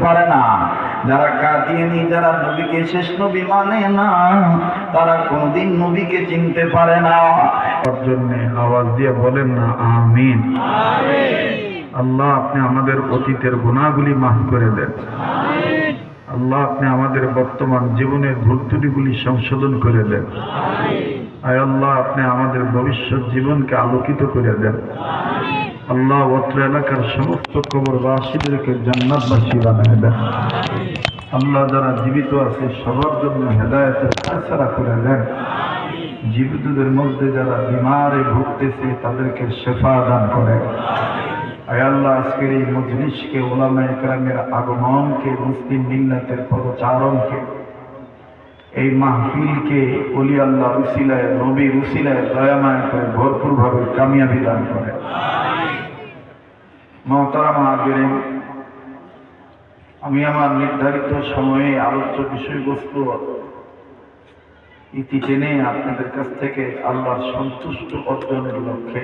পারে না। যারা কাদিয়ানী, যারা নবীকে শেষ নবী মানে না, তারা কোনদিন নবীকে চিনতে পারে না। তার জন্য আওয়াজ দিয়ে বলেন না আমিন। আল্লাহ আপনি আমাদের অতীতের গুনাহগুলি মাফ করে দেন। আল্লাহ আপনি আমাদের বর্তমান জীবনের ভুল ত্রুটিগুলি সংশোধন করে দেন। আয় আল্লাহ আপনি আমাদের ভবিষ্যৎ জীবনকে আলোকিত করে দেন। আল্লাহ অত্র এলাকার সমস্ত কবরবাসীদেরকে জান্নাতবাসী বানিয়ে দেন। আল্লাহ যারা জীবিত আছে সবার জন্য হেদায়েতের ফয়সালা করে দেন। জীবিতদের মধ্যে যারা বিমারে ভুগতেছে তাদেরকে শেফা দান করেন। আয় আল্লাহ আজকের এই মজলিসকে, উলামায়ে কেরামের আগমনকে, মুসলিম মিল্লাতের পদচারণকে, এই মাহফিলকে ওলি আল্লাহ উসিলায়, নবীর উসিলায় দয়াময় করে ভরপুরভাবে কামিয়াবি দান করে। মুহতারাম হাজিরিন, আমি আমার নির্ধারিত সময়ে আলোচ্য বিষয়বস্তু ইতি টেনে আপনাদের কাছ থেকে আল্লাহর সন্তুষ্ট অর্জনের লক্ষ্যে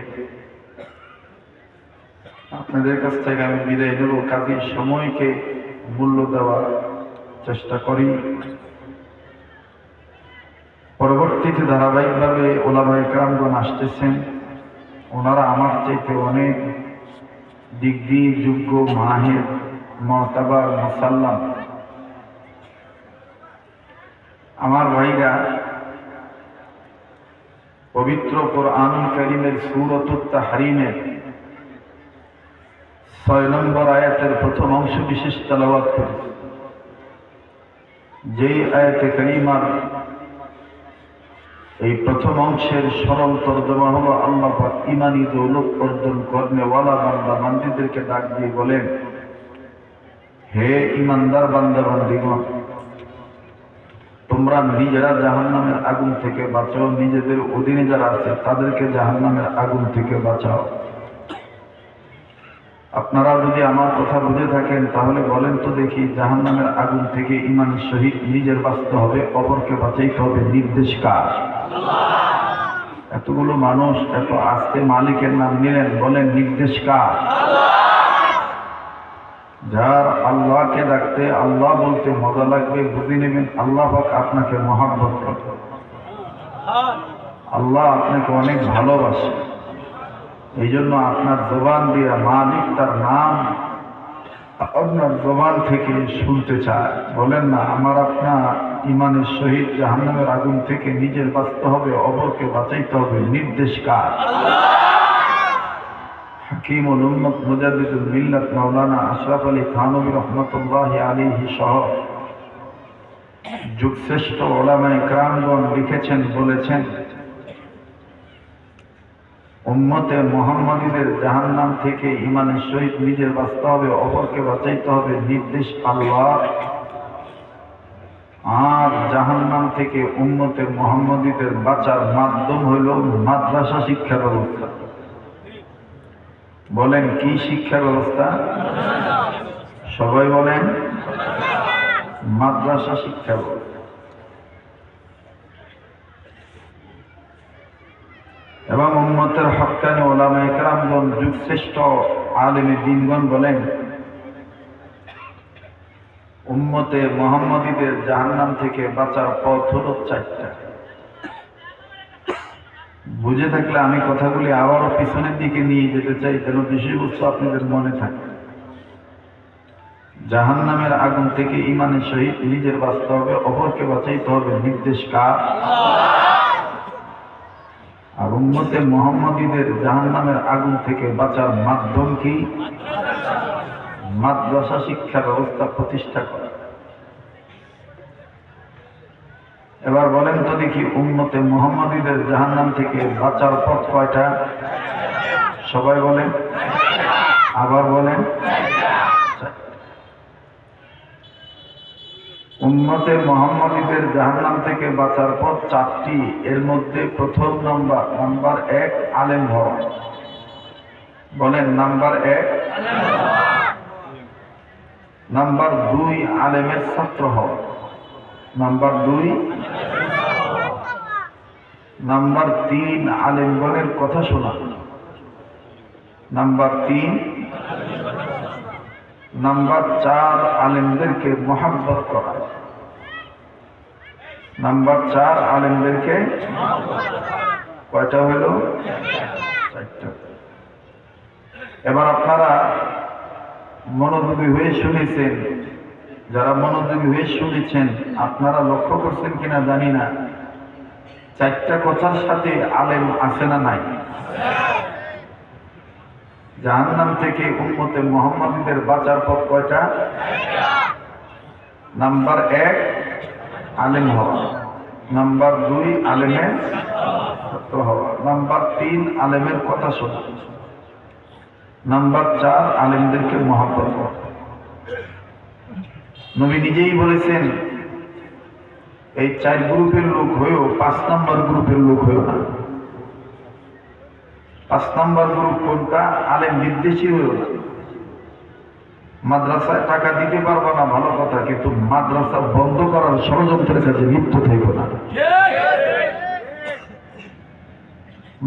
আপনাদের কাছ থেকে আমি বিদায় নেব। কাজেই সময়কে মূল্য দেওয়ার চেষ্টা করি। পরবর্তীতে ধারাবাহিকভাবে ওলামায়ে কেরামগণ আসতেছেন। ওনারা আমার চাইতে অনেক দিক দিয়ে যোগ্য, মাহির, মুতাবার, মুসাল্লাম। আমার ভাইরা, পবিত্র কোরআনুল কারীমের সূরাতুত তাহরীমের ৬ নম্বর আয়াতের প্রথম অংশ বিশেষ তেলাওয়াত করি। যেই আয়াতে কারীমার এই প্রথম অংশের সরল তর্জমা হলো, আল্লাহ পাক ঈমানি দৌলত অর্জন করনেওয়ালা বান্দা বান্দীদেরকে ডাক দিয়ে বলেন, হে ঈমানদার বান্দা বান্দীগণ, তোমরা নিজেরা জাহান্নামের আগুন থেকে বাঁচাও, নিজেদের অধীনে যারা আছে তাদেরকে জাহান্নামের আগুন থেকে বাঁচাও। আপনারা যদি আমার কথা বুঝে থাকেন তাহলে বলেন তো দেখি, জাহান্নামের আগুন থেকে ঈমানের সহিত নিজের বাঁচতে হবে, অপরকে বাঁচাইতে হবে, নির্দেশ কার? এতগুলো মানুষ এত আস্তে মালিকের নাম নিলেন, বলেন নির্দেশ কার? যার আল্লাহকে ডাকতে, আল্লাহ বলতে মজা লাগবে, বুঝে নেবেন আল্লাহ পাক আপনাকে মহব্বত করে, আল্লাহ আপনাকে অনেক ভালোবাসে। এই জন্য আপনার জবান দিয়ে মালিক তার নাম আপনার জবান থেকে শুনতে চায়। বলেন না, আমার আপনার ঈমানের সহিত জাহান্নামের আগুন থেকে নিজের বাঁচতে হবে, অপরকে বাঁচাইতে হবে, নির্দেশ কার? হাকিমুল উম্মত মুজাদ্দিদুল মিল্লাত মাওলানা আশরাফ আলী থানভী রহমাতুল্লাহি আলাইহি সহ যুগশ্রেষ্ঠ উলামায়ে কেরামগণ লিখেছেন, বলেছেন, উম্মতে মুহাম্মাদীদের জাহান্নাম থেকে ঈমানের সহিত নিজের বাঁচতে হবে, অপরকে বাঁচাইতে হবে, নির্দেশ আল্লাহ। আর জাহান্নাম থেকে উম্মতে মুহাম্মাদীদের বাঁচার মাধ্যম হইল মাদ্রাসা শিক্ষা ব্যবস্থা। বলেন কি শিক্ষা ব্যবস্থা? সবাই বলেন মাদ্রাসা শিক্ষা ব্যবস্থা। এবং উম্মতের হক্কানি উলামায়ে কেরামগণ, যুগশ্রেষ্ঠ আলেমে দ্বীনগণ বলেন, উম্মতে মুহাম্মাদীদের জাহান্নাম থেকে বাঁচার পথ হলো ৪টা। বুঝে থাকলে আমি কথাগুলি আবারও পিছনের দিকে নিয়ে যেতে চাই, যেন বিষয়বস্তু আপনাদের মনে থাকে। জাহান্নামের আগুন থেকে ঈমানের সহিত নিজের বাঁচতে হবে, অপরকে বাঁচাইতে হবে, নির্দেশ কার? আর উম্মতে মুহাম্মাদীদের জাহান্নামের আগুন থেকে বাঁচার মাধ্যম কি? মাদ্রাসা শিক্ষা ব্যবস্থা প্রতিষ্ঠা করা। এবার বলেন তো দেখি, উম্মতে মুহাম্মাদীদের জাহান্নাম থেকে বাঁচার পথ কয়টা? সবাই বলেন, আবার বলেন। উম্মতে মুহাম্মাদীদের জাহান্নাম থেকে বাঁচার পথ 4টি। এর মধ্যে প্রথম নাম্বার 1 আলেম হওয়া। বলেন নাম্বার 1। নাম্বার 2 আলেমের ছাত্র হওয়া। নাম্বার 2। নাম্বার 3 আলেমগণের কথা শোনা। নাম্বার 3 নাম্বার 4 আলেমদেরকে মহব্বত করা। নাম্বার 4 আলেমদেরকে কয়টা হলো? 4টা। এবার আপনারা মনোযোগী হয়ে শুনেছেন, যারা মনোযোগী হয়ে শুনেছেন আপনারা লক্ষ্য করছেন কিনা জানি না, 4টা কথার সাথে আলেম আছে না নাই? জাহান্নাম থেকে উম্মতে মুহাম্মাদীদের বাঁচার পথ কয়টা? নাম্বার 1 আলেম হওয়া, নাম্বার 2 আলেমের ছাত্র হওয়া, নাম্বার 3 আলেমের কথা শোনা, নাম্বার 4 আলেমদেরকে মহব্বত করা। নবী নিজেই বলেছেন এই 4 গ্রুপের লোক হয়েও 5 নম্বর গ্রুপের লোক হয়েও না। 5 নম্বর গ্রুপ কোনটা? আলেম বিদ্বেষী হয়েও না। মাদ্রাসায় টাকা দিতে পারবো না ভালো কথা, কিন্তু মাদ্রাসা বন্ধ করার ষড়যন্ত্রের কাছে লিপ্ত থেকো না।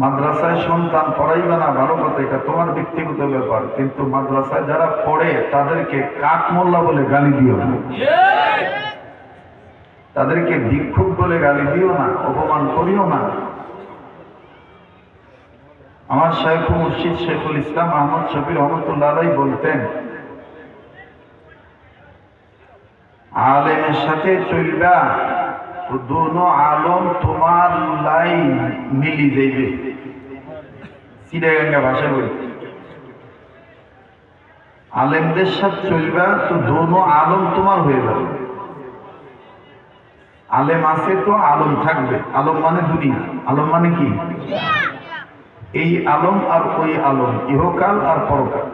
মাদ্রাসায় সন্তান পড়াইবে না ভালো কথা, এটা তোমার ব্যক্তিগত ব্যাপার, কিন্তু মাদ্রাসায় যারা পড়ে তাদেরকে কাক মোল্লা বলে গালি দিও না, তাদেরকে ভিক্ষুক বলে গালি দিও না, অপমান করিও না। আমার শাইখ মুর্শিদ শেখুল ইসলাম আহমদ শফি রহমতুল্লাহ আলাইহি বলতেন, আলেমের সাথে চলবা তো দোনো আলম তোমার লাইন মিলি যাইবে। চিড়াগাঙ্গা ভাষায় বলি, আলেমদের সাথে চলবা তো দোনো আলম তোমার হয়ে যাবে। আলেম আছে তো আলম থাকবে। আলম মানে দুনিয়া, আলম মানে কি? এই আলম আর ওই আলম, ইহকাল আর পরকাল।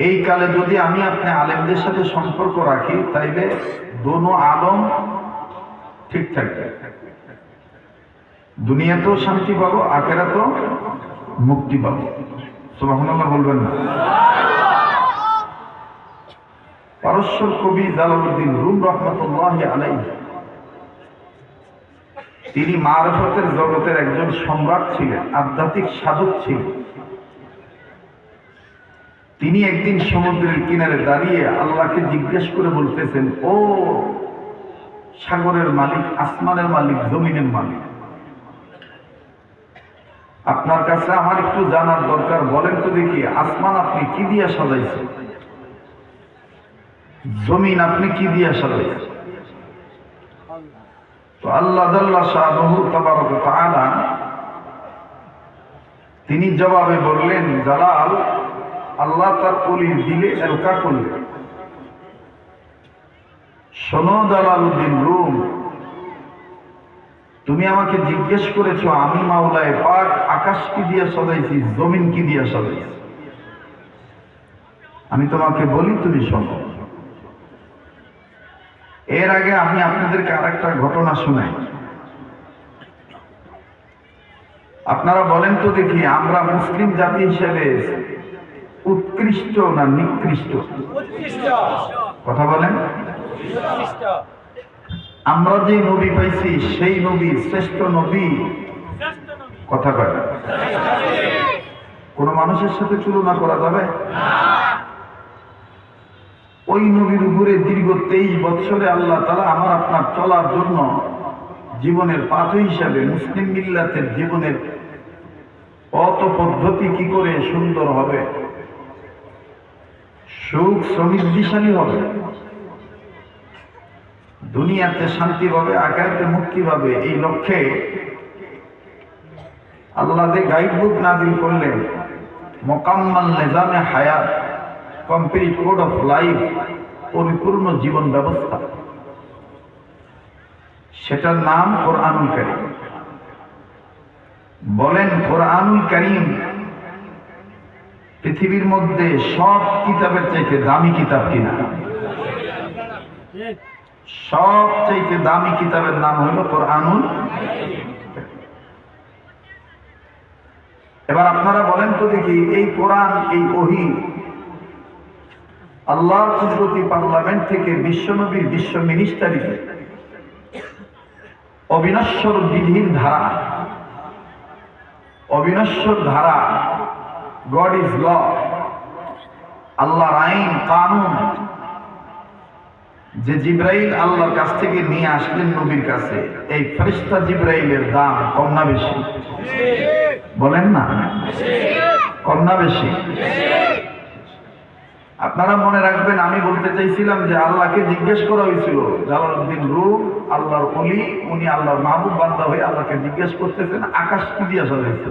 এই কালে যদি আমি আপনি আলেমদের সাথে সম্পর্ক রাখি তাইলে দোনো আলম ঠিক থাকবে, দুনিয়াতেও শান্তি পাবো, আখিরাতেও মুক্তি পাবো। সুবহানাল্লাহ বলবেন না? পারস্যের কবি জালালউদ্দিন রুম রহমতুল্লাহি আলাইহি, তিনি মারফতের জগতের একজন সম্রাট ছিলেন, আধ্যাত্মিক সাধক ছিলেন। তিনি একদিন সমুদ্রের কিনারে দাঁড়িয়ে আল্লাহকে জিজ্ঞেস করে বলতেছেন, ও সাগরের মালিক, আসমানের মালিক, জমিনের মালিক, আপনার কাছে আমার একটু জানার দরকার, বলেন তো দেখি আসমান আপনি কি দিয়া সাজাইছেন, জমিন আপনি কি দিয়া সাজাইছেন? তো আল্লাহ জাল্লা শাআনুহু তাবারাক ওয়া তাআলা তিনি জবাবে বললেন, জালাল, আল্লাহ তার ওলির দিলে এলকা করলেন, শোনো জালালউদ্দিন রুম, তুমি আমাকে জিজ্ঞেস করেছো আমি মাওলায়ে পাক আকাশ কি দিয়ে সাজাইছি, জমিন কি দিয়ে সাজাইছি। আমি তোমাকে বলি, তুমি শোনো। এর আগে আমি আপনাদেরকে আরেকটা ঘটনা শোনাই। আপনারা বলেন তো দেখি, আমরা মুসলিম জাতি হিসেবে উৎকৃষ্ট না নিকৃষ্ট? কথা বলেন। আমরা যে নবী পাইছি সেই নবী শ্রেষ্ঠ নবী, কথা কয় না? কোন মানুষের সাথে তুলনা করা যাবে? ওই নবীর উপরে দীর্ঘ 23 বছরে আল্লাহ তাআলা আমার আপনার চলার জন্য জীবনের পাথ হিসাবে মুসলিম মিল্লাতের জীবনের পথ পদ্ধতি কি করে সুন্দর হবে, সুখ সমৃদ্ধিশালী হবে, দুনিয়াতে শান্তি পাবে, আখিরাতে মুক্তি পাবে, এই লক্ষ্যে আল্লাহ যে গাইড বুক নাযিল করলেন, মুকাম্মাল নিজামে হায়াত, কমপ্লিট কোড অফ লাইফ, পরিপূর্ণ জীবন ব্যবস্থা, সেটার নাম কোরআনুল কারীম। বলেন, কোরআনুল কারীম পৃথিবীর মধ্যে সব কিতাবের চাইতে দামি কিতাব কিনা? সবচাইতে দামি কিতাবের নাম হলো কোরআনুল। এবার আপনারা বলেন তো দেখি, এই কোরআন, এই ওহী আল্লাহর কুদরতি পার্লামেন্ট থেকে বিশ্বনবীর বিশ্ব মিনিস্টারিতে অবিনশ্বর বিধির ধারা, অবিনশ্বর ধারা, গড ইজ ল, আল্লাহর আইন কানুন যে জিব্রাইল আল্লাহর কাছ থেকে নিয়ে আসলেন নবীর কাছে, এই ফেরেশতা জিব্রাইলের দাম কম না বেশি? বলেন না, কম না বেশি? আপনারা মনে রাখবেন, আমি বলতে চাইছিলাম যে আল্লাহকে জিজ্ঞেস করা হয়েছিল, জালালউদ্দিন রুম আল্লাহর ওলি, উনি আল্লাহর মাহবুব বান্দা হয়ে আল্লাহকে জিজ্ঞেস করতেছেন আকাশ কি দিয়ে সাজাইছে।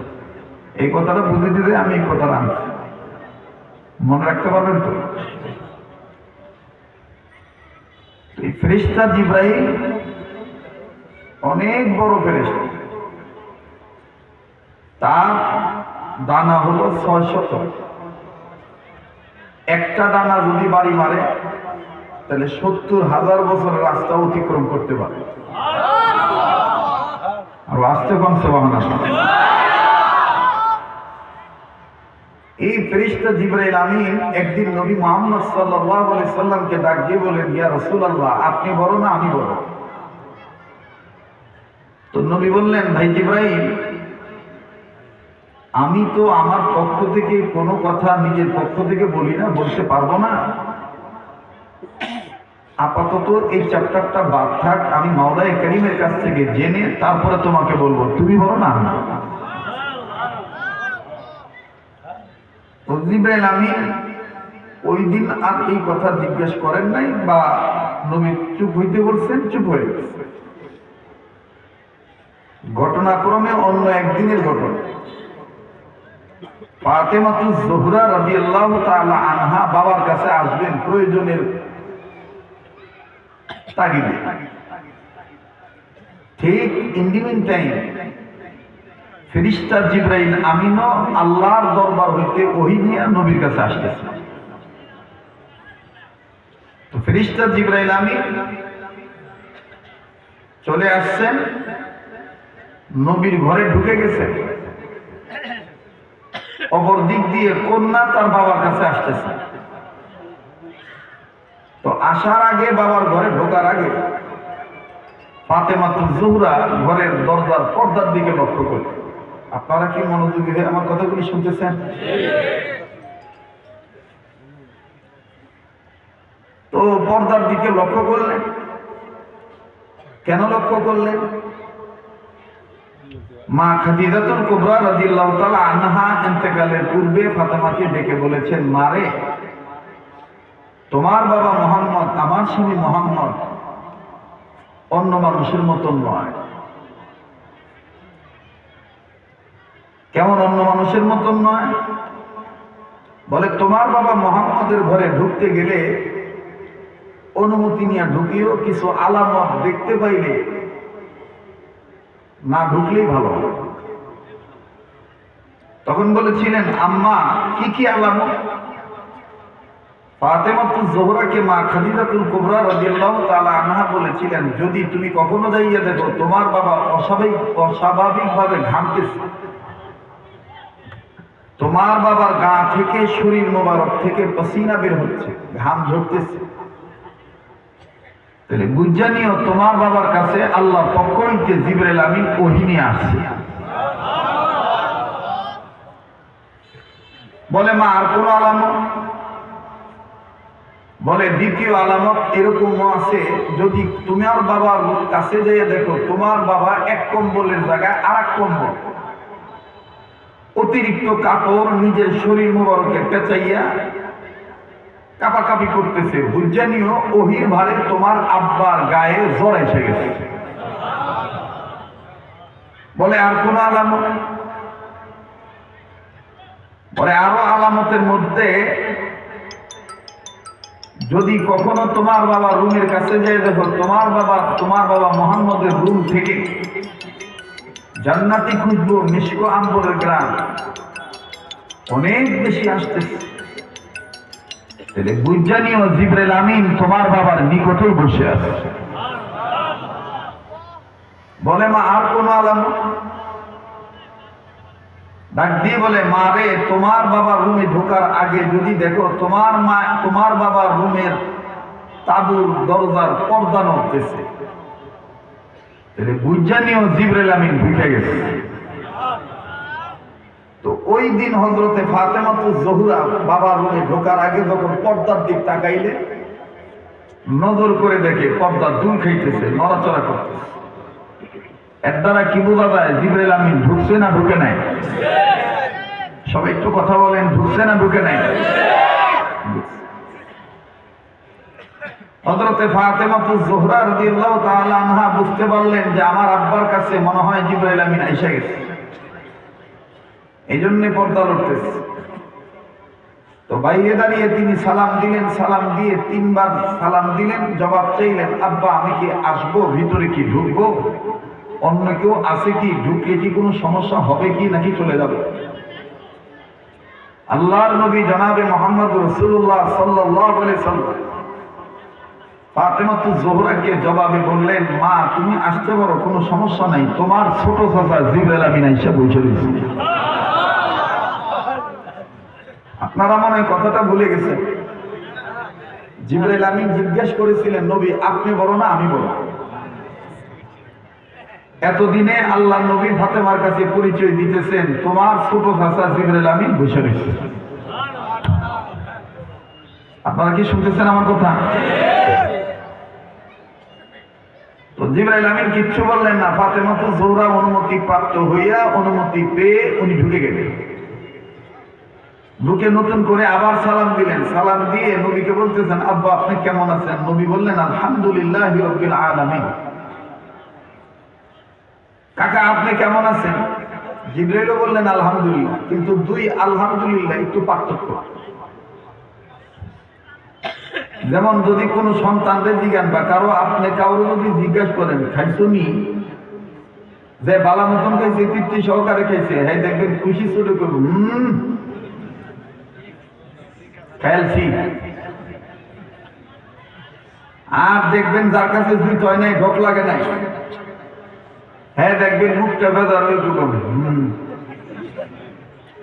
এই কথাটা বুঝে দিতে আমি এই কথাটা আনছি, মনে রাখতে পারবেন তো? এই ফেরেশতা জিব্রাইল অনেক বড় ফেরেশতা, তার দানা হলো 600। একটা ডানা যদি বাড়ি মারে তাহলে 70,000 বছরের রাস্তা অতিক্রম করতে পারে। আর আসতে কম সুবহানাল্লাহ। এই ফেরেশতা জিবরাইল আমিন একদিন নবী মুহাম্মদ সাল্লাল্লাহু আলাইহি সাল্লামকে ডাক দিয়ে বলেন, ইয়া রাসূলুল্লাহ, আপনি বড় না আমি বড়? তো নবী বললেন, ভাই জিবরাইল, আমি তো আমার পক্ষ থেকে কোনো কথা নিজের পক্ষ থেকে বলি না, বলতে পারবো না। আপাতত এই চ্যাপ্টারটা বাদ থাক, আমি মাওলায়ে কারীমের কাছ থেকে জেনে তারপরে তোমাকে বলবো, তুমি বলো না। জিবরাইল আমিন ওই দিন আর এই কথা জিজ্ঞেস করেন নাই, বা নবী চুপ হইতে বলছেন, চুপ হয়ে গেছে। ঘটনাক্রমে অন্য একদিনের ঘটনা, ফাতেমাতুজ জোহরা রাদিয়াল্লাহু তাআলা আনহা বাবার কাছে আসবেন প্রয়োজনের তাগিদে। ঠিক ইন্ডিমিন টাইম ফেরেশতা জিবরাইল আমিনও আল্লাহর দরবার হইতে ওহী নিয়ে নবীর কাছে আসতেছে। তো ফেরেশতা জিবরাইল আমিন চলে আসছেন, নবীর ঘরে ঢুকে গেছেন। অপর দিক দিয়ে কন্যা তার বাবার কাছে আসতেছে। তো আসার আগে, বাবার ঘরে ঢোকার আগে ফাতেমাতুজ জোহরা ঘরের দরজার পর্দার দিকে লক্ষ্য করলেন। আপনারা কি মনোযোগী হয়ে আমার কথাগুলি শুনতেছেন? তো পর্দার দিকে লক্ষ্য করলেন। কেন লক্ষ্য করলেন? মা খাদিজাতুল কুবরা রাদিয়াল্লাহু তাআলা আনহা ইন্তেকালের পূর্বে ফাতেমাকে ডেকে বলেছেন, মারে, তোমার বাবা মুহাম্মদ, আমার স্বামী মুহাম্মদ অন্য মানুষের মতন নয়। কেমন অন্য মানুষের মতন নয়? বলে, তোমার বাবা মুহাম্মদের ঘরে ঢুকতে গেলে অনুমতি নিয়ে ঢুকিও, কিছু আলামত দেখতে পাইলে না ঢুকলেই ভালো। তখন বলেছিলেন, আম্মা কি কি আলামত? ফাতেমাতুজ জোহরাকে মা খাদিজাতুল কুবরা রাদিয়াল্লাহু তাআলা আনহা বলেছিলেন, যদি তুমি কখনো যাইয়া দেখো তোমার বাবা অস্বাভাবিকভাবে ঘামতেছে, তোমার বাবার গা থেকে, শরীর মোবারক থেকে পসিনা বের হচ্ছে, ঘাম ঝরতেছে, তাহলে বুঝা নিও তোমার বাবার কাছে আল্লাহর পক্ষ হইতে জিবরাইল আমিন ওহী নিয়ে আসছে। বলে, মা আর কোন আলামত? বলে, দ্বিতীয় আলামত এরকম আছে, যদি তোমার বাবার কাছে যেয়ে দেখো তোমার বাবা এক কম্বলের জায়গায় আর এক কম্বল, অতিরিক্ত কাপড় নিজের শরীর মোবারকে পেঁচাইয়া কাপাকাপি করতেছে, বুঝা নিও ওহীর ভারে তোমার আব্বার গায়ে জ্বর এসে গেছে। বলে, আর কোন আলামত? বলে, আরো আলামতের মধ্যে, যদি কখনো তোমার বাবা রুমের কাছে যেয়ে দেখো তোমার বাবা মুহাম্মদের রুম থেকে জান্নাতি খুশবু, মিশক আম্বরের গ্রাম অনেক বেশি আসতেছে, তাহলে বুঝা নিও জিবরাইল আমিন তোমার বাবার নিকটেই বসে আছে। বলে, মা আর কোন আলামত? ডাক দিয়ে বলে, মা রে, তোমার বাবার রুমে ঢোকার আগে যদি দেখো তোমার বাবার রুমের তাঁবুর দরজার পর্দা নড়তেছে, তাহলে বুঝা নিও জিবরাইল আমিন ঢুকে গেছে। তো ওই দিন হযরতে ফাতেমাতুজ জোহরা বাবার রুমে ঢোকার আগে যখন পর্দার দিক তাকাইলে নজর করে দেখে পর্দা দুল খাইতেছে, নড়াচড়া করতেছে। এর দ্বারা কি বোঝা যায় জিবরাইল আমিন ঢুকছে না ঢুকে নাই? সবাই একটু কথা বলেন, ঢুকছে না ঢুকে নাই? হযরতে ফাতেমাতুজ জোহরা রাদিয়াল্লাহু তাআলা আনহা বুঝতে পারলেন যে আমার আব্বার কাছে মনে হয় জিবরাইল আমিন আইসা গেছে, এই জন্য পর্দা লড়তেছে। তো বাইরে দাঁড়িয়ে তিনি সালাম দিলেন, সালাম দিয়ে 3 বার সালাম দিলেন, জবাব চাইলেন, আব্বা আমি কি আসবো, ভিতরে কি ঢুকবো, অন্য কেউ আছে কি, ঢুকলে কি কোনো সমস্যা হবে কি নাকি চলে যাবে? আল্লাহর নবী জনাবে মুহাম্মদ রাসূলুল্লাহ সাল্লাল্লাহু আলাইহি সাল্লাম ফাতেমাতুজ জোহরাকে জবাবে বললেন, মা তুমি আসতে পারো, কোনো সমস্যা নাই, তোমার ছোট চাচা জিবরাইল আমিন আইসা বসে রয়েছে। আপনারা মনে হয় কথাটা ভুলে গেছেন। জিবরাইল আমিন জিজ্ঞেস করেছিলেন, নবী আপনি বড় না আমি বড়? এতদিনে আল্লাহ নবী ফাতেমার কাছে পরিচয় দিতেছেন, তোমার ছোট চাচা জিবরাইল আমিন বসে রয়েছে। আপনারা কি শুনতেছেন আমার কথা? তো জিবরাইল আমিন কিচ্ছু বললেন না। ফাতেমাতুজ জোহরা অনুমতি প্রাপ্ত হইয়া, অনুমতি পেয়ে উনি ঢুকে গেলেন। ঢুকে নতুন করে আবার সালাম দিলেন, সালাম দিয়ে নবীকে বলতেছেন, আব্বা আপনি কেমন আছেন? নবী বললেন, আলহামদুলিল্লাহি রাব্বিল আলামিন। কাকা আপনি কেমন আছেন? জিবরাইলও বললেন আলহামদুলিল্লাহ, কিন্তু 2 আলহামদুলিল্লাহ একটু পার্থক্য। যেমন যদি কোনো সন্তানদের জিজ্ঞান বা কারো যদি জিজ্ঞাসা করেন খাইছো নি, যে বালা মতন খাইছে, তৃপ্তি সহকারে খাইছে, হ্যাঁ দেখবেন খুশি ছোট করবো, খেয়ালছি। আর দেখবেন যার কাছে জুত হয় নাই, ঢোক লাগে নাই, হ্যাঁ দেখবেন মুখটা বেজার হয়ে গেল,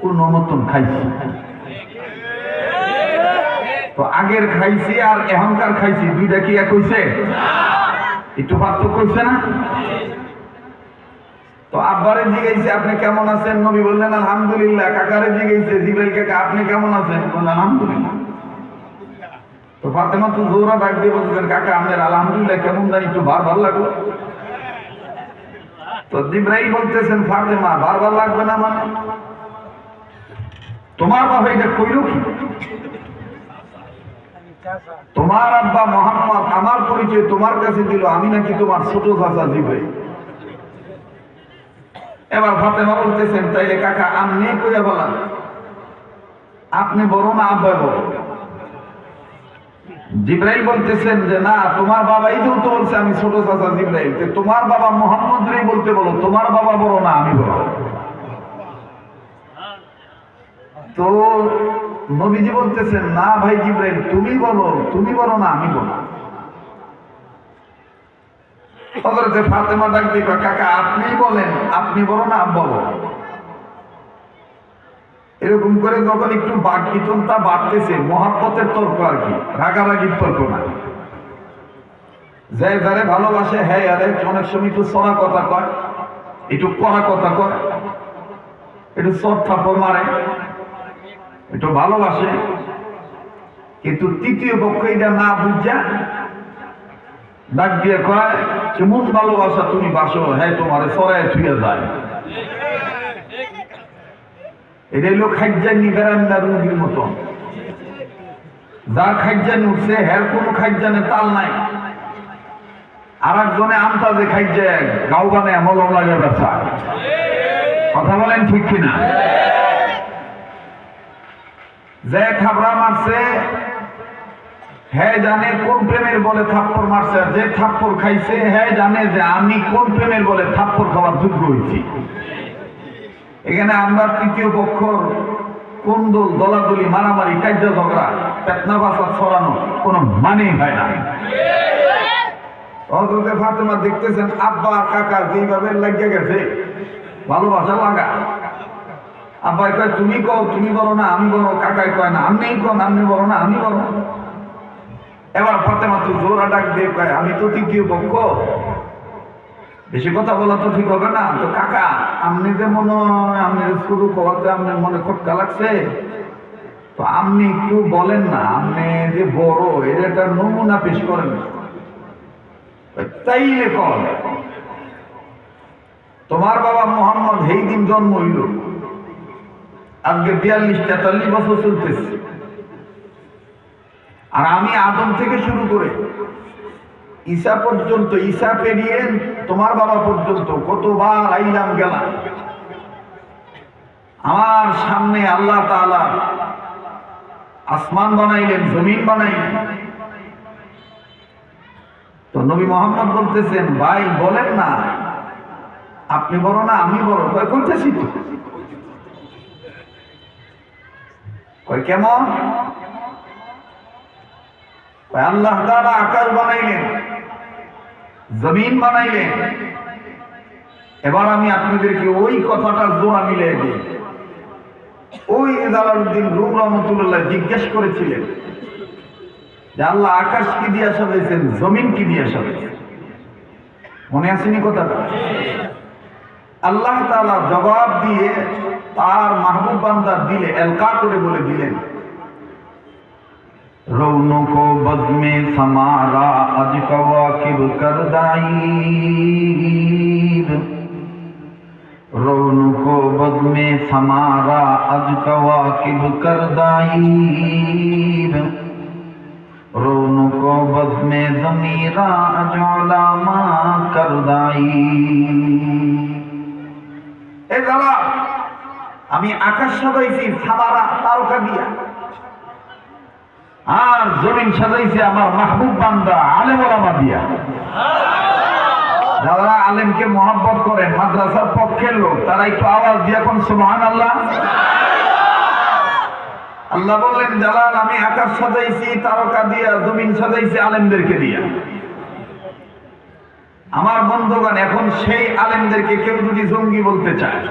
কোন মতন খাইছি। তো আগের খাইছি আর এখনকার খাইছি, দুইটা কি এক হইছে? একটু পার্থক্য হইছে না? তো আব্বারে জিজ্ঞাসা আপনি কেমন আছেন? নবী বললেন আলহামদুলিল্লাহ। কাকারে জিজ্ঞাসা জিবরাইল কাকা আপনি কেমন আছেন? বললেন আলহামদুলিল্লাহ। তো ফাতেমাতুজ জোহরা ডাক দিয়ে বলতেছেন, কাকা আপনার আলহামদুলিল্লাহ কেমন জানি একটু ভালো লাগলো। তো জিবরাইল বলতেছেন, ফাতেমা ভালো লাগবে না মানে? তোমার বাবা এটা কইল কি? তোমার আব্বা মোহাম্মদ আমার পরিচয় তোমার কাছে দিল, আমি নাকি তোমার ছোট চাচা জিবরাইল। এবার ফাতেমা বলতেছেন, তাইলে কাকা আপনি কইয়া বলেন, আপনি বড় না আব্বা বড়? জিবরাইল বলতেছেন যে না, তোমার বাবাই যেহেতু বলছে আমি ছোট চাচা জিবরাইল, তোমার বাবা মোহাম্মদ রে বলতে বলো, তোমার বাবা বড় না আমি বড়? তো নবীজি বলতেছেন, না ভাই জিবরাইল তুমি বলো, তুমি বড় না আমি বড়। হযরতে ফাতেমা ডাক দিয়ে কাকা আপনি বলেন, আপনি বড় না আব্বা বড়? এরকম করে যখন একটু বাকবিতনটা বাড়তেছে, মহাব্বতের তর্ক আর কি, রাগারাগির তর্ক না। যে যারে ভালোবাসে হ্যাঁ আরে অনেক সময় একটু চড়া কথা কয়, একটু কড়া কথা কয়, একটু চট থাপ্পড় মারে, একটু ভালোবাসে, কিন্তু তৃতীয় পক্ষ এটা না বুঝা ডাক দিয়ে কয় কেমন ভালোবাসা তুমি বাসো, হ্যাঁ তোমারে সরায় ছুঁয়ে যায়। এটা হলো খাইজানি বেরান্ডা রুগীর মতো, যার খাইজান উঠছে হ্যার কোনো খাইজানের তাল নাই, আর একজনে আমতাজে খাইছে গাও বানায় মলম লাগে ব্যবসা। কথা বলেন ঠিক কিনা? যে থাপড়া মারছে হ্যাঁ জানে কোন প্রেমের বলে থাপ্পড় মারছে, আর যে থাপ্পড় খাইছে হ্যাঁ জানে যে আমি কোন প্রেমের বলে থাপ্পড় খাওয়ার যোগ্য হয়েছি। এখানে আমরা তৃতীয় পক্ষ কোন্দল দলাদলি মারামারি কার্য ঝগড়া পেটনা বাসা ছড়ানো কোনো মানেই হয় না। হযরতে ফাতেমা দেখতেছেন আব্বা আর কাকা যেইভাবে লাগিয়ে গেছে, ভালোবাসা লাগা। আব্বাই কয় তুমি কও তুমি বলো না আমি বলো, কাকাই কয় না আপনি কন আপনি বলো না আমি বলো। এবার ফাতেমাতুজ জোহরা ডাক দিয়ে কয় আমি তো তৃতীয় পক্ষ, বেশি কথা বলা তো ঠিক হবে না। তো কাকা, আপনি যে মনে হয় আপনি শুরু করতে আপনার মনে খটকা লাগছে, তো আপনি একটু বলেন না, আপনি যে বড় এটা একটা নমুনা পেশ করেন, তাইলে কর। তোমার বাবা মোহাম্মদ এই দিন জন্ম হইল, আজকে 42-43 বছর চলতেছে, আর আমি আদম থেকে শুরু করে ঈসা পর্যন্ত, ঈসা পেরিয়ে তোমার বাবা পর্যন্ত কতবার আইলাম গেলাম। আমার সামনে আল্লাহ তাআলা আসমান বানাইলেন, জমিন বানাইলেন। তো নবী মোহাম্মদ বলতেছেন, ভাই বলেন না, আপনি বড় না আমি বড়? কয় কইতেছি তো। কয় কেমন? আল্লাহ তাআলা আকাশ বানাইলেন, জমিন বানাইলেন। এবার আমি আপনাদেরকে ওই কথাটার জোড়া মিলিয়ে দিই। ওই জালালউদ্দিন রুম রহমতুল্লাহ জিজ্ঞেস করেছিলেন যে আল্লাহ আকাশ কি দিয়ে সাজাইছেন, জমিন কি দিয়ে সাজাইছেন? মনে আসেনি কথাটা? আল্লাহ তাআলা জবাব দিয়ে তার মাহবুব বান্দার দিলে এলকা করে বলে দিলেন, রৌনকো বজমে সামারা আজ কওয়াকিব করদাইর, রৌনকো বজমে সামারা আজ কওয়াকিব করদাইর, রৌনকো বজমে জমিরা আজ উলামা করদাইর। এ জালা, আমি আকাশ সাজাইছি সামারা তারকা দিয়া, আর জমিন সাজাইছে আমার মাহবুব বান্দা আলেম ওলামা দিয়া। যারা আলেমকে মহব্বত করেন, মাদ্রাসার পক্ষের লোক, তারা একটু আওয়াজ দিয়ে এখন সুবহানাল্লাহ। আল্লাহ বললেন, জালাল আমি আকাশ সাজাইছি তারকা দিয়া, জমিন সাজাইছি আলেমদেরকে দিয়া। আমার বন্ধুগণ, এখন সেই আলেমদেরকে কেউ যদি জঙ্গি বলতে চায়,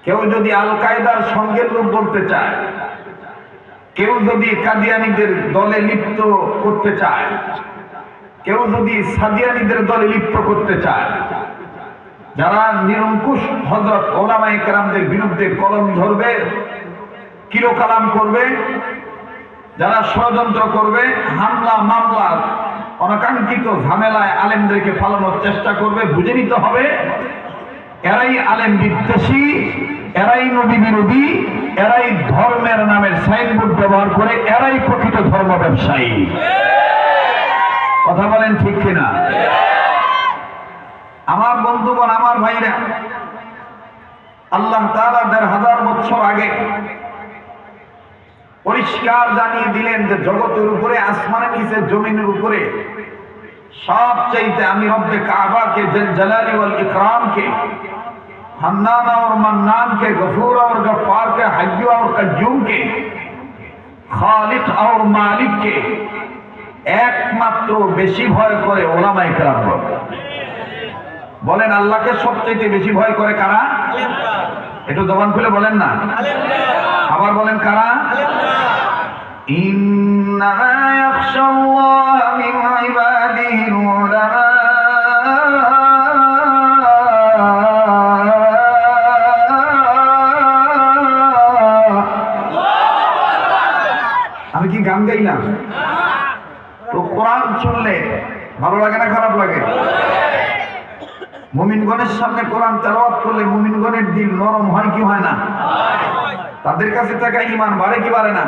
কেউ যদি আল কায়দার সঙ্গের লোক বলতে চায়, কেউ যদি কাদিয়ানীদের দলে লিপ্ত করতে চায়, কেউ যদি সাদিয়ানীদের দলে লিপ্ত করতে চায়, যারা নিরঙ্কুশ হযরত ওলামায়ে কেরামদের বিরুদ্ধে কলম ধরবে, কিলো কালাম করবে, যারা ষড়যন্ত্র করবে, হামলা মামলা অনাকাঙ্ক্ষিত ঝামেলায় আলেমদেরকে ফালানোর চেষ্টা করবে, বুঝে নিতে হবে এরাই আলেম বিদ্বেষী, এরাই নবী বিরোধী, এরাই ধর্মের নামের সাইনবোর্ড ব্যবহার করে, এরাই প্রকৃত ধর্ম ব্যবসায়ী। কথা বলেন ঠিক কিনা? আমার বন্ধুগণ, আমার ভাইরা, আল্লাহ তাআলা ১৫০০ বছর আগে পরিষ্কার জানিয়ে দিলেন যে জগতের উপরে, আসমানের নিচে, জমিনের উপরে সবচাইতে আমি রব্বে কাবাকে, জালালি ওয়াল ইকরামকে, হান্নান और मन्नान के, गफूर और गफ्फार के, हय्यू और कय्यूम के, खालिक और मालिक के একমাত্র বেশি ভয় করে ওলামায়ে কেরাম। বলেন আল্লাহকে সবচেয়ে বেশি ভয় করে কারা? একটু জবান খুলে বলেন না। আবার বলেন কারা? ইন্নামা ইয়াখশাল্লাহ মিন ইবাদিহিল উলামা। আমি কি গান গাইলাম? তো কোরআন শুনলে ভালো লাগে না খারাপ লাগে? মুমিনগণের সামনে কোরআন তেলাওয়াত করলে মুমিনগণের দিল নরম হয় কি হয় না? তাদের কাছে থাকা ঈমান বাড়ে কি বাড়ে না?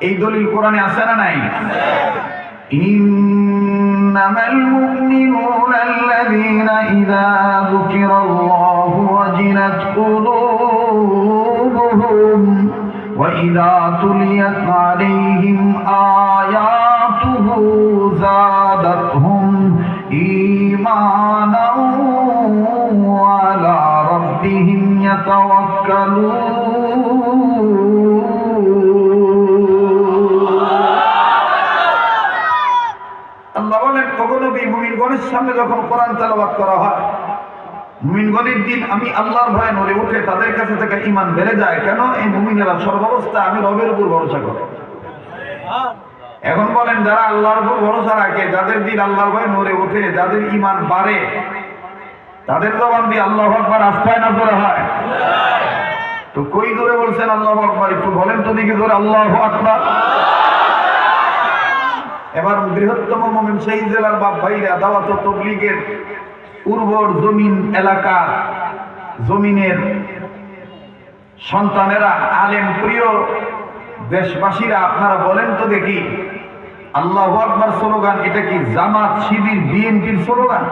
এই দলিল কোরআনে আছে না নাই? ইন্নামাল মুমিনুনা আল্লাযীনা ইযা যুকিরাল্লাহু ওয়াজিলাত কুলুবুহুম ওয়া ইযা তুলিয়াত আলাইহিম আয়াতুহু যাদাতহুম ঈমানাও ওয়া আলা রাব্বিহিম ইয়াতাওয়াক্কালুন। আল্লাহ বলেন, ওগো নবী, মুমিনগণের সামনে যখন কোরআন তেলাওয়াত করা হয়, মুমিনগণের দিন আমি আল্লাহর ভয়ে নড়ে ওঠে, তাদের কাছে থেকে ঈমান বেড়ে যায়। কেন? এই মুমিনেরা সর্বাবস্থায় আমি রবের উপর ভরসা করে। এখন বলেন, যারা আল্লাহর উপর ভরসা রাখে, যাদের দিল আল্লাহর ভয়ে নড়ে ওঠে, যাদের ঈমান বাড়ে, তাদের জবান দিয়ে আল্লাহু আকবার আস্থায় না জোরে হয়? তো কই জোরে বলছেন আল্লাহু আকবার? একটু বলেন তো দেখি জোরে আল্লাহু আকবার। এবার বৃহত্তম মুমিন সেই জেলার বাপ ভাইরা দাওয়াত ও তাবলীগের উর্বর জমিন এলাকার জমিনের সন্তানেরা, আলেম প্রিয় দেশবাসীরা, আপনারা বলেন তো দেখি, আল্লাহু আকবার স্লোগান এটা কি জামাত, শিবির, বিএনপির স্লোগান?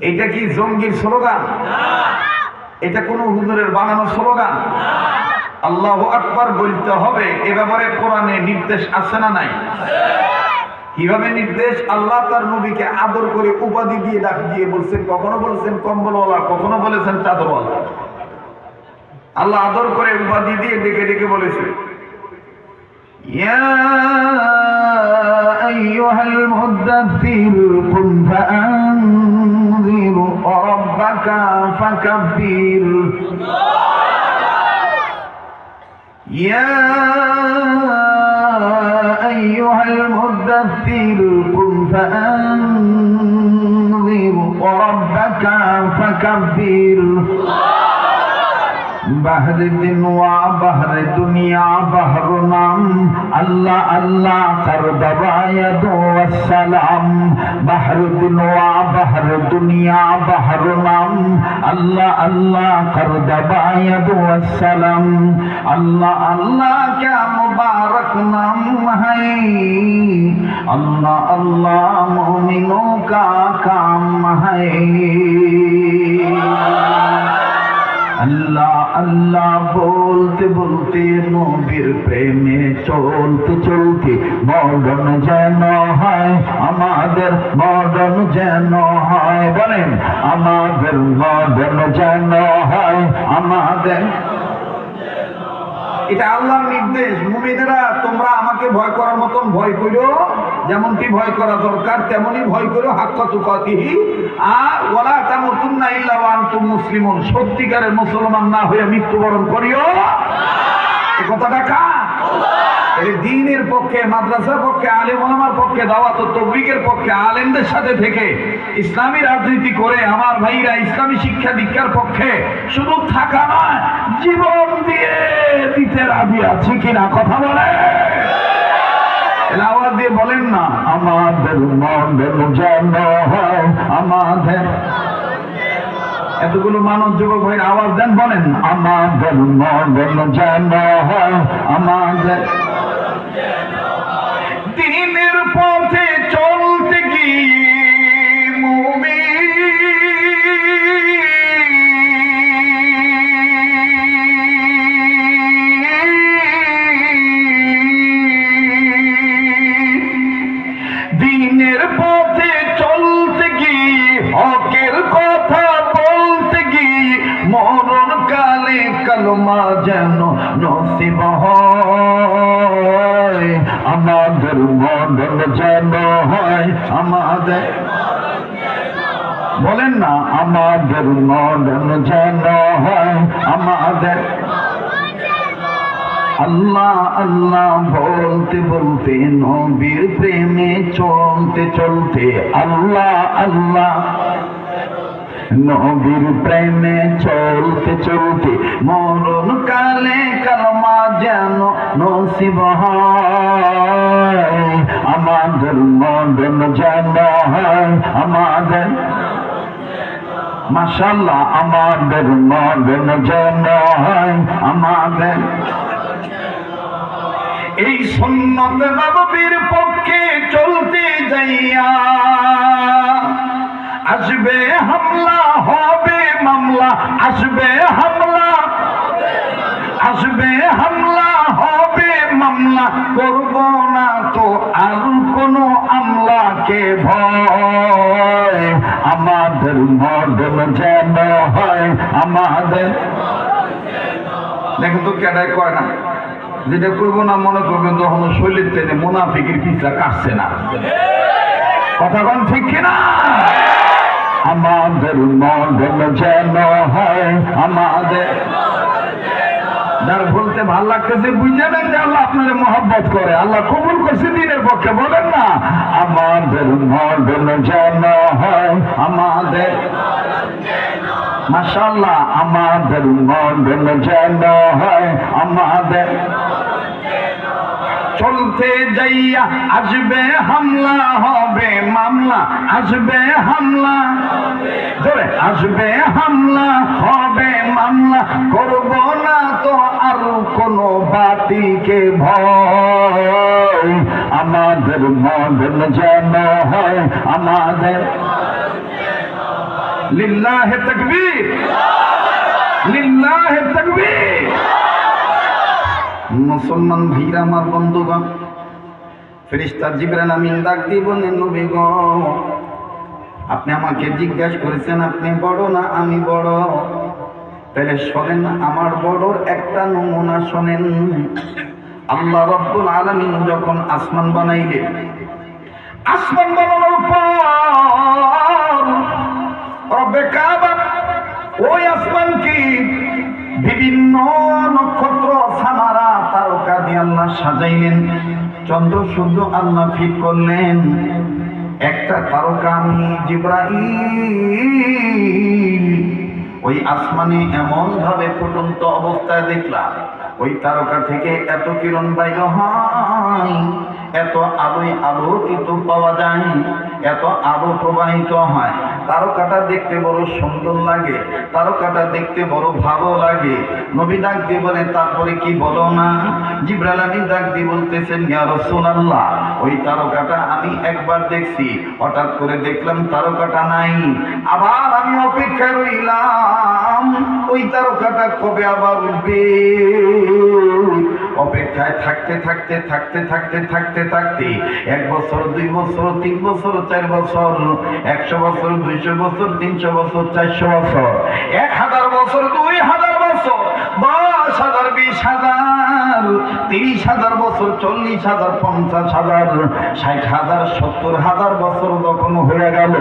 এটা কি জঙ্গির স্লোগান? এটা কোন হুজুরের বানানো স্লোগান? আল্লাহু আকবার বলতে হবে, এ ব্যাপারে কোরআনে নির্দেশ আছে না নাই? কিভাবে নির্দেশ? আল্লাহ তার নবীকে আদর করে উপাধি দিয়ে ডাক দিয়ে বলছেন, কখনো বলেছেন কম্বলওয়ালা, কখনো বলেছেন চাদরওয়ালা। আল্লাহ আদর করে উপাধি দিয়ে ডেকে ডেকে বলেছে, ইয়া আইয়ুহাল মুদাথথির কুম ফাআনযির রাব্বাকা ফাকাব্বির। ইয়া আইয়ুহাল মুদাথথির কুম ফাআনযির রাব্বাকা ফাকাব্বির। बहर दिन वा बहर दुनिया बहर नाम अल्लाह अल्लाह कर दबाया दो अस्सलाम। बहर दिन वा बहर दुनिया बहर नाम अल्लाह अल्लाह कर दबाया दो अस्सलाम। अल्लाह अल्लाह क्या मुबारक नाम है, अल्लाह अल्लाह मोमिनों का काम है। अल्लाह अल्लाह बोलते बोलते नबीर प्रेमे चलते चलते मडर्न जेन है आमादेर, मडर्न जेन है, बोलें आमादेर मडर्न जेन है आमादेर। এটা আল্লাহর নির্দেশ। মুমিনেরা তোমরা আমাকে ভয় করার মতন ভয় করো, যেমনটি ভয় করা দরকার তেমনি ভয় করো, হাক্কা তুকাতিহি। আর ওয়ালা তামুতুন্না ইল্লা ওয়া আনতুম মুসলিমুন, সত্যিকারের মুসলমান না হয়ে মৃত্যুবরণ করিও। এই কথাটা কার? এই দ্বীনের পক্ষে, মাদ্রাসার পক্ষে, আলেম ওলামার পক্ষে, দাওয়াত ও তাবলীগের পক্ষে আলেমদের সাথে থেকে ইসলামী রাজনীতি করে আমার ভাইরা ইসলামী শিক্ষা দীক্ষার পক্ষে শুধু থাকা নয়, জীবন দিয়ে দিতে রাজি আছে কিনা কথা বলে? আওয়াজ দিয়ে বলেন না, আমাদের মডেল যেন হয় আমাদের। এতগুলো মানুষ যুবক ভাই আওয়াজ দেন, বলেন আমাদের মডেল যেন হয় আমাদের। দিনের পথে চলতে গিয়ে মুমিন দিনের পথে চলতে গিয়ে হকের কথা বলতে গিয়ে মরণ কালে কালমা যেন নসিব হয়। আমাদের মডেল যেন হয় আমাদের, বলেন না আমাদের মডেল যেন হয় আমাদের। আল্লাহ আল্লাহ বলতে বলতে নবীর প্রেমে চলতে চলতে, আল্লাহ আল্লাহ নবীর প্রেমে চলতে চলতে মরণ কালে কালমা যেন নসিব হয়। আমাদের মডেল যেন হয় আমাদের। মাশাআল্লাহ, আমাদের মডেল যেন হয় আমাদের। এই সুন্নত নবীর পক্ষে চলতে যাইয়া আসবে হামলা, হবে মামলা, আসবে হামলা, আসবে হামলা, হবে মামলা, করব না তো আর কোনো আমলাকে ভয়। আমাদের মডেল যেন হয় আমাদের। দেখেন তো কেডায় কয় না, যেটা করবো না মনে করবেন তখন শৈলীর টেনে মুনাফিকের পিছলা কাটছে না। কথা কোন ঠিক কিনা? আমাদের মডেল যেন হয় আমাদের। যার বলতে ভালো লাগতেছে বুঝে নেন যে আল্লাহ আপনার মহব্বত করে, আল্লাহ কবুল করছে দিনের পক্ষে। বলেন না আমাদের মরণ যেন হয়, আমাদের মাশাআল্লাহ, আমাদের মরণ যেন হয়, আমাদের চলতে যাইয়া আসবে হামলা, হবে মামলা, আসবে হামলা, ধরে আসবে হামলা, হবে মামলা, করব না তো আর কোনো বাতিলকে ভয়, আমাদের মরণ যেন হয়, আমাদের লিল্লাহে তাকবীর, লিল্লাহে তাকবীর। মুসলমান ভাইরা আমার বন্ধুগণ, ফেরেশতা জিবরাইল আমিন ডাক দিয়ে বললেন নবী গো, আপনি আমাকে জিজ্ঞাসা করেছেন আপনি বড় না আমি বড়, তাহলে শোনেন আমার বড়র একটা নমুনা শোনেন। আল্লাহ রাব্বুল আলামিন যখন আসমান বানাইলেন, আসমান বানানোর পর রব্বে কাবা ওই আসমানকে বিভিন্ন নক্ষত্র সামারা তারকা দিয়ে আল্লাহ সাজাইলেন, চন্দ্র সূর্য আল্লাহ ফিট করলেন। একটা তারকা আমি জিবরাইল ওই আসমানে এমন ভাবে ফুটন্ত অবস্থায় দেখলাম, ওই তারকা থেকে এত কিরণ বাইর হয়, এত আলোয় আলোকিত পাওয়া যায়, এত আলো প্রবাহিত হয়। তারকাটা দেখতে বড় সুন্দর লাগে, তারকাটা দেখতে বড় ভালো লাগে। নবী ডাক দিয়ে বলেন তারপরে কি বলো না? জিবরাইল আমিন ডাক দিয়ে বলতেছেন ইয়া রাসূলুল্লাহ, ওই তারকাটা আমি একবার দেখছি, হঠাৎ করে দেখলাম তারকাটা নাই, আবার আমি অপেক্ষায় রইলাম ওই তারকাটা কবে আবার উঠবে। অপেক্ষায় থাকতে থাকতে থাকতে থাকতে থাকতে থাকতে 1 বছর 2 বছর 3 বছর 4 বছর 100 বছর 200 বছর 300 বছর 400 বছর 1000 বছর 2000 বছর 10,000 20,000 30,000 বছর 40,000 50,000 60,000 70,000 বছর যখন হয়ে গেল,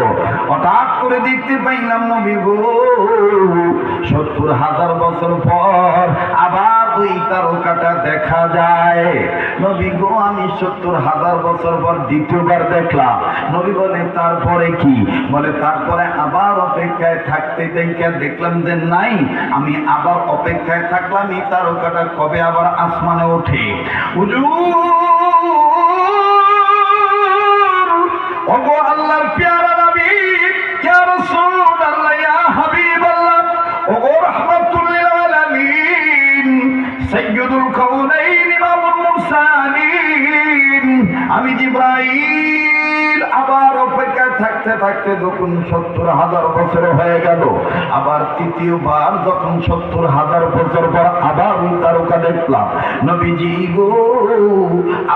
হঠাৎ করে দেখতে পাইলাম নবী গো 70,000 বছর পর আবার ওই তারকাটা দেখা যায়। নবী গো আমি 70,000 বছর পর দ্বিতীয়বার দেখলাম। নবী বলে তারপরে কি? বলে তারপরে আবার অপেক্ষায় থাকতে দেখে দেখলাম যে নাই, আমি আবার অপেক্ষায় থাকলাম এই তারকাটা কবে আবার আসমানে ওঠে। ওগো আল্লাহর পেয়ারা নবী, ইয়া রাসূলুল্লাহ, ইয়া হাবিবাল্লাহ, ওগো রাহমাতুল লিল আলামিন, সাইয়্যিদুল কাউনাইন ইমামুল মুরসালিন, আমি জিবরাইল আবার অপেক্ষায় থাকতে থাকতে যখন 70,000 বছর হয়ে গেল, আবার তৃতীয়বার যখন 70,000 বছর পর আবার ওই তারকা দেখলাম, নবীজি গো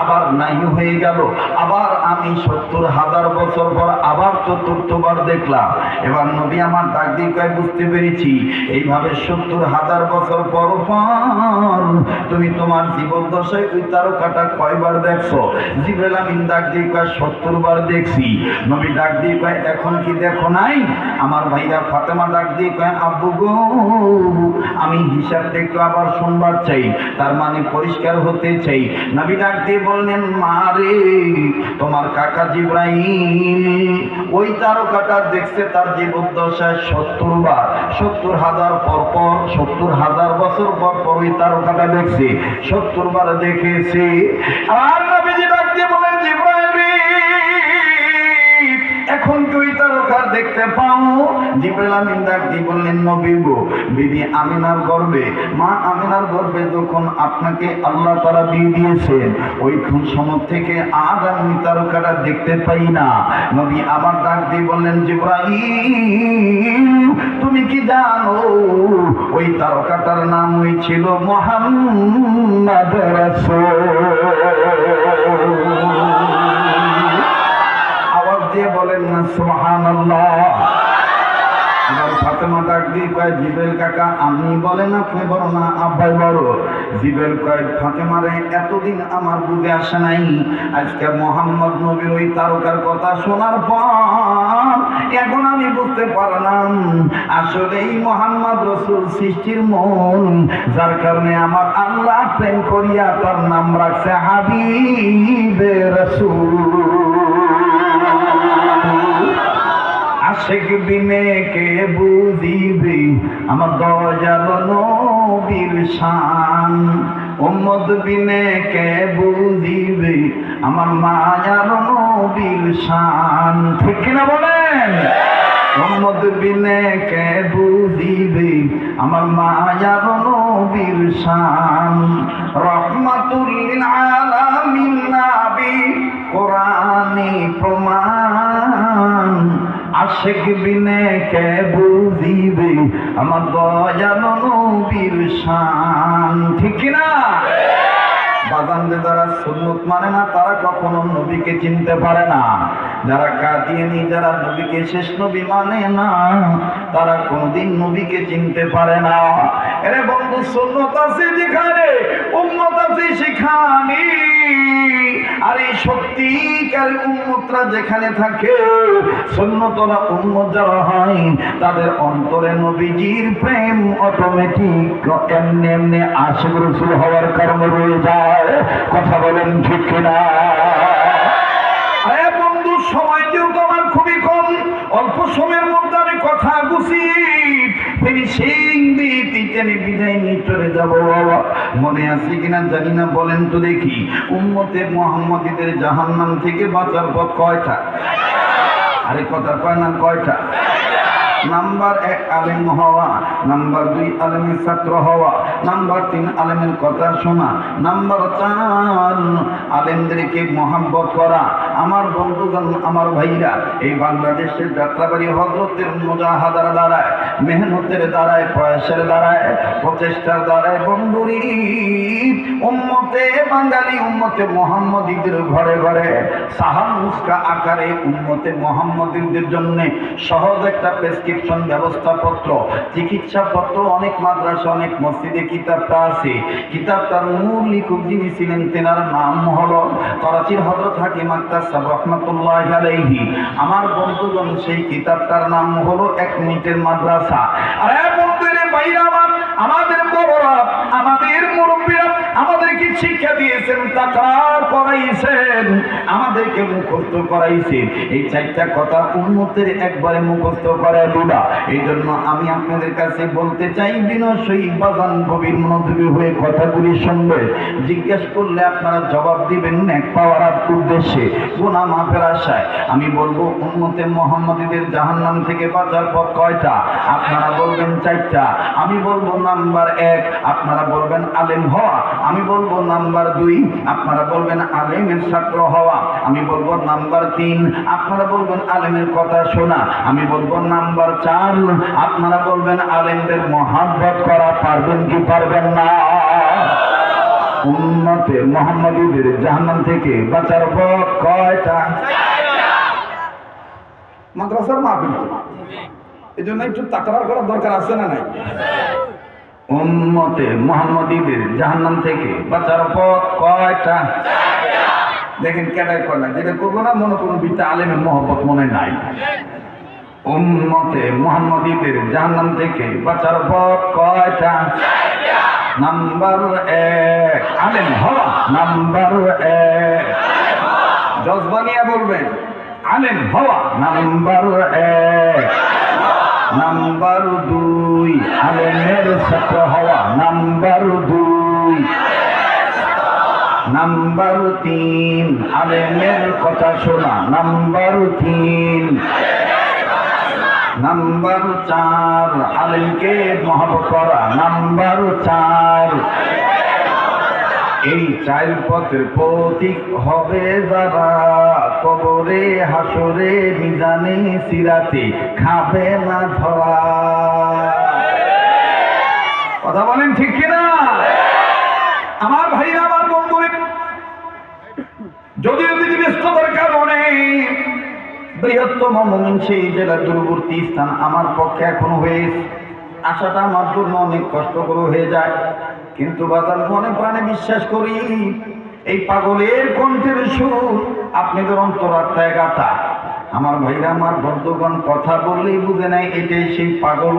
আবার নাই হয়ে গেল। আবার আমি 70,000 বছর পর আবার চতুর্থবার দেখলাম। এবার নবী আমার ডাক দিয়ে কয় বুঝতে পেরেছি, এইভাবে 70,000 বছর পর পর তুমি তোমার জীবন দশায় ওই তারকাটা কয়বার দেখছো? জিবরাইল আমিন ডাক দিয়ে কয় 70 বার দেখছি। নবী ডাক দিয়ে কয় এখন কি দেখো নাই? আমার ভাইরা ফাতেমা ডাক দিয়ে কয় আব্বু গো আমি হিসাবটা একটু আবার শুনবার চাই, তার মানে পরিষ্কার হতে চাই। নবী ডাক দিয়ে বললেন মা রে, তোমার কাকা জিবরাইল ওই তারকাটা দেখছে তার জীবদ্দশায় 70 বার, 70,000 পর পর 70,000 বছর পর পর ওই তারকাটা দেখছে, 70 বার দেখেছে। আর নবীজি ডাক দিয়ে বলেন জিবরাইল রে, এখন কি ওই তারকা দেখতে পাও? জিবরাইল আমিন ডাক দিয়ে বললেন নবী গো, বিবি আমিনার গর্ভে, মা আমিনার গর্ভে যখন আপনাকে আল্লাহ তাআলা দিয়ে দিয়েছেন, ওইখান সময় থেকে আর আমি তারকাটা দেখতে পাই না। নবী আবার ডাক দিয়ে বললেন জিবরাইল তুমি কি জানো ওই তারকাটার নাম হয়েছিল মুহাম্মদ রাসূল। আওয়াজ দিয়ে বলেন না সুবহানাল্লাহ। এবার ফাতেমা ডাক দিয়ে কয় জিবরাইল কাকা আপনি বলেন আপনি বড় না আব্বাই বড়? জিবরাইল কয় ফাতেমারে এতদিন আমার বুঝে আসে নাই, আজকে মুহাম্মদ নবীর ওই তারকার কথা শোনার পর এখন আমি বুঝতে পারলাম আসলেই মুহাম্মদ রাসূল সৃষ্টির মূল, যার কারণে আমার আল্লাহ প্রেম করিয়া তার নাম রাখছে হাবিবে রাসূল। আশিক বিনে কে বুঝিবে আমার দয়াল নবীর শান, উম্মত বিনে কে বুঝিবে আমার মায়ার নবীর শান। ঠিক কিনা বলেন? উম্মত বিনে কে বুঝিবে আমার মায়ার নবীর শান, রহমাতুল লিল আলামিন নবী কোরআনে প্রমাণ, আশিক বিনে কে বুঝিবে আমার দয়াল নবীর শান। ঠিক কিনা? বাজানদের যারা সুন্নত মানে না তারা কখনো নবীকে চিনতে পারে না। যারা কাদিয়ানী, যারা নবীকে শেষ নবী মানে না, তারা কোনদিন নবীকে চিনতে পারে না। এরে বন্ধু, সুন্নত আছে যেখানে, উম্মত আছে সেখানে। আর এই সত্যিকার উম্মতরা যেখানে থাকে, সুন্নতরা উম্মত যারা হয়, তাদের অন্তরে নবীজির প্রেম অটোমেটিক এমনি এমনি আশিক রাসূল হওয়ার কারণে রয়ে যায়। কথা বলেন ঠিক কিনা? আরে বন্ধু, সময় যেহেতু আমার খুবই কম, অল্প সময়ের মধ্যে আমি কথা গুছিয়ে ফিনিশিং দিতে টেনে বিদায় নিয়ে চলে যাবো। বাবা মনে আছে কিনা জানি না, বলেন তো দেখি। উম্মতে মুহাম্মাদীদের জাহান্নাম থেকে বাঁচার পথ কয়টা? আরে কথা কয় না, কয়টা? নাম্বার 1 আলেম হওয়া, নাম্বার 2 আলেমের ছাত্র হওয়া, নাম্বার 3 আলেমের কথা শোনা, নাম্বার 4 আলেমদেরকে মহব্বত করা। আমার বন্ধুগণ, আমার ভাইরা, এই বাংলাদেশের যাত্রাবাড়ি হযরতের মুজাহাদার দ্বারায়, মেহনতের দ্বারায়, প্রয়াসের দ্বারায়, প্রচেষ্টার দ্বারায় বন্ধুরি উম্মতে বাঙালি, উম্মতে মুহাম্মাদীদের ঘরে ঘরে সাহাব মুস্কা আকারে উম্মতে মুহাম্মাদীদের জন্য সহজ একটা প্রেসক্রিপশন ব্যবস্থাপত্র, চিকিৎসাপত্র অনেক মাদ্রাসা, অনেক মসজিদে কিতাবটা আছে। কিতাবটার মূল লেখক যিনি ছিলেন, তেনার নাম হলো করাচির হযরত হাকিম আক্তার সাহেব রহমাতুল্লাহি আলাইহি। আমার বন্ধুগণ, সেই কিতাবটার নাম হলো 1 মিনিটের মাদ্রাসা। আরে বন্ধুরে ভাইরা আমার, আমাদের বড়রা, আমাদের মুরব্বীরা আমাদেরকে শিক্ষা দিয়েছেন, তাকরার করাইছেন, আমাদেরকে মুখস্থ করাইছেন। এই 4টা কথা উম্মতের একবারে মুখস্থ করে দিবা। এই জন্য আমি আপনাদের কাছে বলতে চাই, বিনয় বাজান গভীর মনোযোগী হয়ে কথাগুলি শুনবে। জিজ্ঞেস করলে আপনারা জবাব দিবেন নেক পাওয়ার উদ্দেশ্যে, গুনাহ মাফের আশায়। আমি বলবো উম্মতে মুহাম্মাদীদের জাহান্নাম থেকে বাঁচার পথ কয়টা? আপনারা বলবেন 4টা। আমি বলবো নাম্বার 1, আপনারা বলবেন আলেম হওয়া। আমি বলবো নাম্বার 2, আপনারা বলবেন আলেমের ছাত্র হওয়া। আমি বলবো নাম্বার 3, আপনারা বলবেন আলেমের কথা শোনা। আমি বলবো নাম্বার 4, আপনারা বলবেন আলেমদের মহব্বত করা। পারবেন কি পারবেন না? উম্মতে মুহাম্মাদীদের জাহান্নাম থেকে বাঁচার পথ কয়টা? মাদ্রাসার মাহফিল, এই জন্য একটু তাকরার করার দরকার আছে না নাই? উম্মতে মুহাম্মাদীদের জাহান্নাম থেকে বাঁচার পথ কয়টা? দেখেন কেটাই কয় না, যেটা করবো না মনে করুন বিটা আলেমের মহব্বত মনে নাই। উম্মতে মুহাম্মাদীদের জাহান্নাম থেকে বাঁচার পথ কয়টা? নাম্বার 1 আলেম হওয়া। নাম্বার 1 জজবা নিয়ে বলবেন, আলেম হওয়া। নাম্বার 1। নাম্বার 2 আলেমের ছাত্র হওয়া। নাম্বার 2। নাম্বার 3 আলেমের কথা শোনা। নাম্বার 3। নাম্বার 4 আলেমকে মহব্বত করা। নাম্বার 4। এই 4 পথের প্রতীক হবে যারা, কবরে হাসরে মিজানে সিরাতে খাবে না ধরা। কথা বলেন ঠিক কিনা? আমার ভাইরা, আমার বন্ধুরা, যদিও ব্যস্ততার কারণে বৃহত্তম মুমিন সেই জেলার দূরবর্তী স্থান আমার পক্ষে এখন হয়েছে আসাটা আমার জন্য অনেক কষ্টকর হয়ে যায়, কিন্তু বাতার মনে প্রাণে বিশ্বাস করি এই পাগলের কণ্ঠের সুর আপনাদের অন্তরাত্মায় গাথা। আমার ভাইরা, আমার বন্ধুগণ, কথা বললেই বুঝে নেয় এটাই সেই পাগল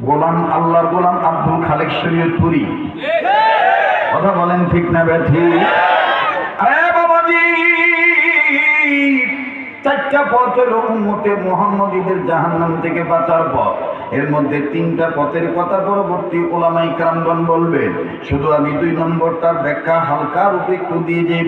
গোলাম, আল্লাহর গোলাম আব্দুল খালেক শরীয়তপুরী। কথা বলেন ঠিক না ব্যাঠি? আরে বাবাজি, চারটা পথ হলো উম্মতে মুহাম্মদীদের জাহান্নাম থেকে বাঁচার পথ। এর মধ্যে তিনটা পথের কথা পরবর্তী ওলামায়ে কেরামগণ বলবেন, শুধু আমি 2 নম্বরটার ব্যাখ্যা হালকা রূপে একটু দিয়ে যাই।